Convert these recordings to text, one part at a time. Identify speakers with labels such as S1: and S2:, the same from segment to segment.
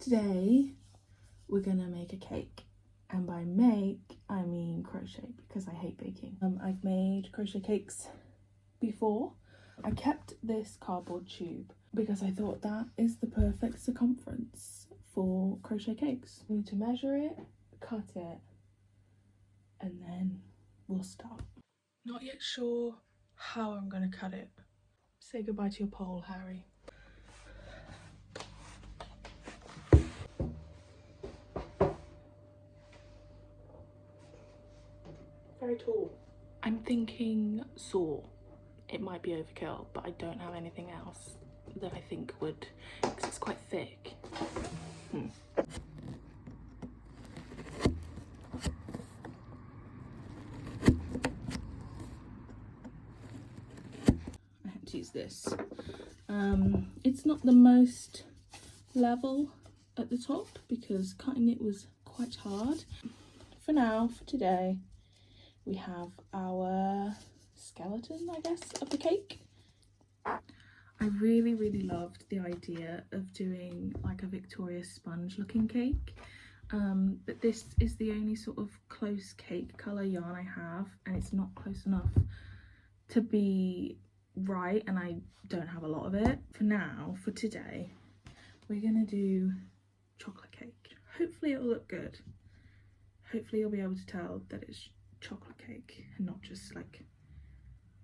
S1: Today we're gonna make a cake, and by make I mean crochet because I hate baking. I've made crochet cakes before. I kept this cardboard tube because I thought that is the perfect circumference for crochet cakes. You need to measure it, cut it, and then we'll start. Not yet sure how I'm gonna cut it. Say goodbye to your pole, Harry. Very tall. I'm thinking saw. It might be overkill, but I don't have anything else that I think would, because it's quite thick. I had to use this. It's not the most level at the top because cutting it was quite hard. For now, for today, we have our skeleton, I guess, of the cake. I really loved the idea of doing like a Victoria sponge looking cake, but this is the only sort of close cake colour yarn I have, and it's not close enough to be right, and I don't have a lot of it. For now, for today, we're gonna do chocolate cake. Hopefully it'll look good. Hopefully you'll be able to tell that it's chocolate cake and not just like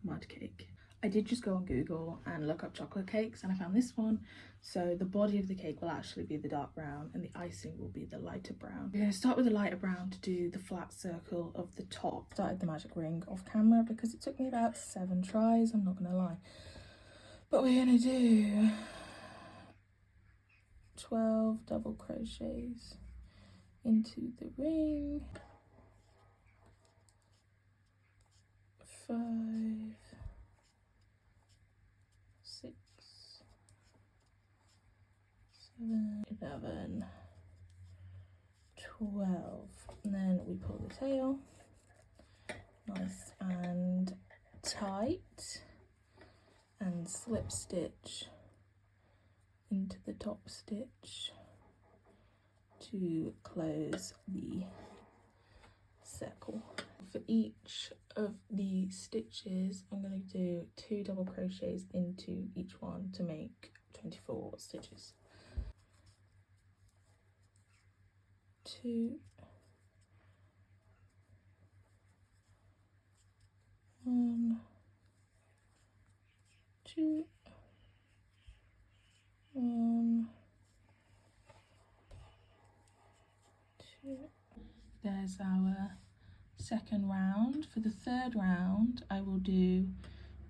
S1: mud cake. I did just go on Google and look up chocolate cakes, and I found this one. So the body of the cake will actually be the dark brown and the icing will be the lighter brown. We're going to start with the lighter brown to do the flat circle of the top. Started the magic ring off camera because it took me about 7 tries, I'm not going to lie. But we're going to do 12 double crochets into the ring. 5, 6, 7, 11, 12, and then we pull the tail nice and tight and slip stitch into the top stitch to close the circle. For each of the stitches, I'm going to do 2 double crochets into each one to make 24 stitches. 2, 1, 2, 1, 2. There's our second round. For the third round, I will do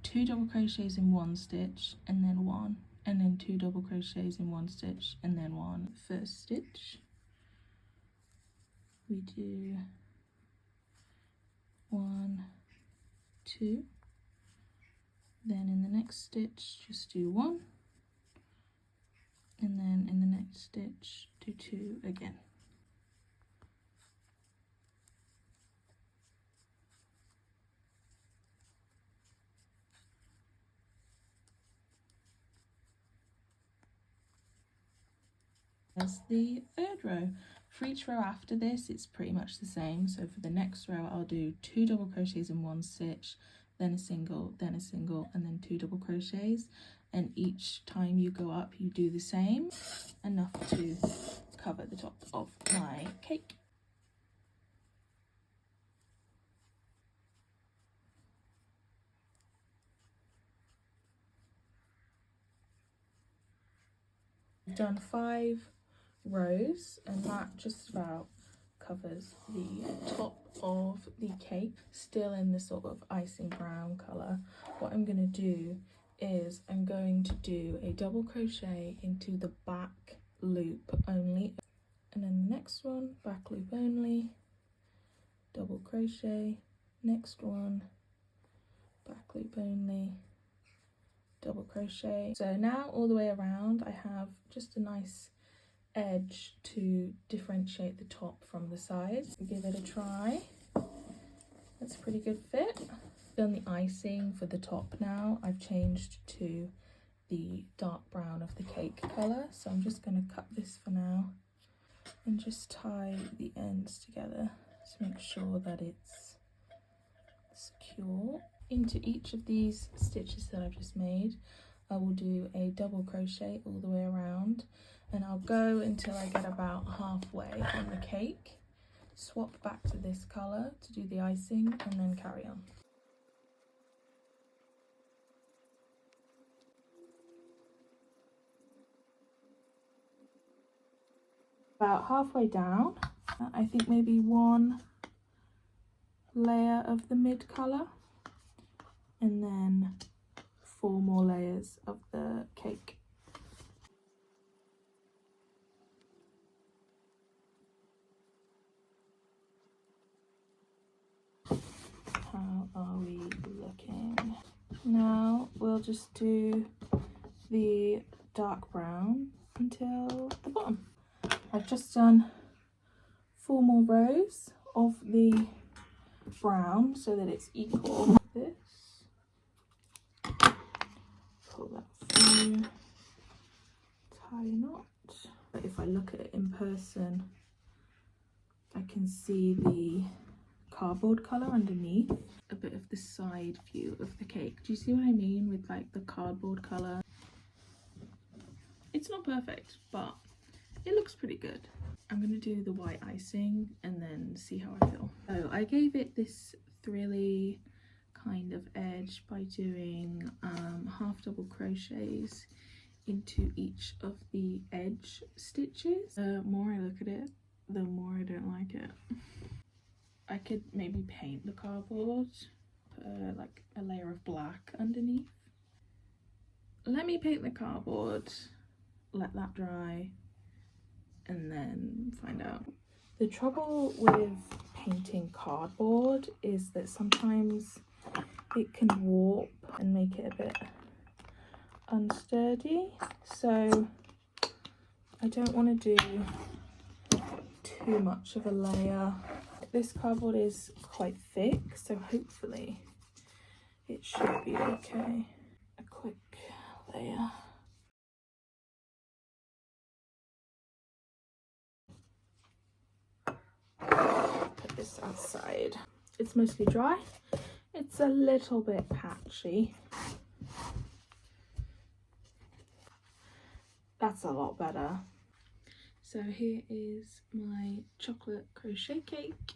S1: 2 double crochets in 1 stitch and then 1, and then 2 double crochets in 1 stitch and then 1. First stitch, we do 1, 2, then in the next stitch just do 1, and then in the next stitch do 2 again. There's the third row. For each row after this, it's pretty much the same. So for the next row, I'll do 2 double crochets in 1 stitch, then a single, then a single, and then 2 double crochets. And each time you go up, you do the same, enough to cover the top of my cake. I've done 5 rows, and that just about covers the top of the cake, still in the sort of icing brown colour. What I'm going to do is I'm going to do a double crochet into the back loop only, and then the next one, back loop only, double crochet, next one, back loop only, double crochet. So now all the way around I have just a nice edge to differentiate the top from the sides. Give it a try. That's a pretty good fit. Done the icing for the top now. I've changed to the dark brown of the cake colour, so I'm just going to cut this for now and just tie the ends together to make sure that it's secure. Into each of these stitches that I've just made, I will do a double crochet all the way around, and I'll go until I get about halfway on the cake, swap back to this colour to do the icing, and then carry on. About halfway down, I think maybe one layer of the mid colour, and then 4 more layers of the cake. How are we looking? Now we'll just do the dark brown until the bottom. I've just done 4 more rows of the brown so that it's equal. This, pull that through, tie a knot. But if I look at it in person, I can see the cardboard colour underneath. A bit of the side view of the cake. Do you see what I mean with like the cardboard colour? It's not perfect, but it looks pretty good. I'm going to do the white icing and then see how I feel. So I gave it this thrilly kind of edge by doing half double crochets into each of the edge stitches. The more I look at it, the more I don't like it. I could maybe paint the cardboard, put like a layer of black underneath. Let me paint the cardboard, let that dry, and then find out. The trouble with painting cardboard is that sometimes it can warp and make it a bit unsturdy, so I don't want to do too much of a layer. This cardboard is quite thick, so hopefully it should be okay. A quick layer. Put this outside. It's mostly dry. It's a little bit patchy. That's a lot better. So here is my chocolate crochet cake.